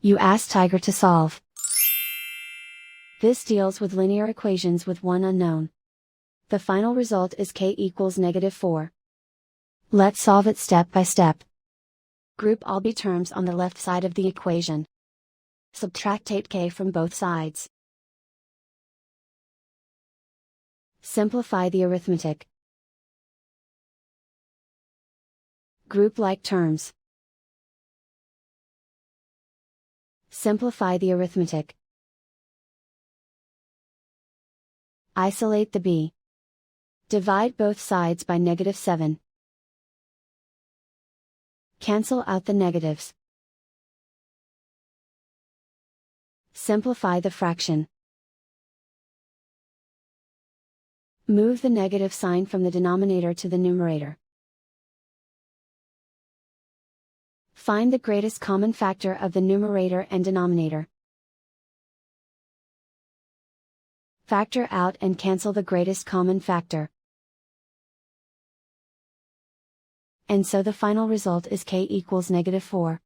You ask Tiger to solve. This deals with linear equations with one unknown. The final result is k equals -4. Let's solve it step by step. Group all b terms on the left side of the equation. Subtract 8k from both sides. Simplify the arithmetic. Group like terms. Simplify the arithmetic. Isolate the b. Divide both sides by -7. Cancel out the negatives. Simplify the fraction. Move the negative sign from the denominator to the numerator. Find the greatest common factor of the numerator and denominator. Factor out and cancel the greatest common factor. And so the final result is k equals -4.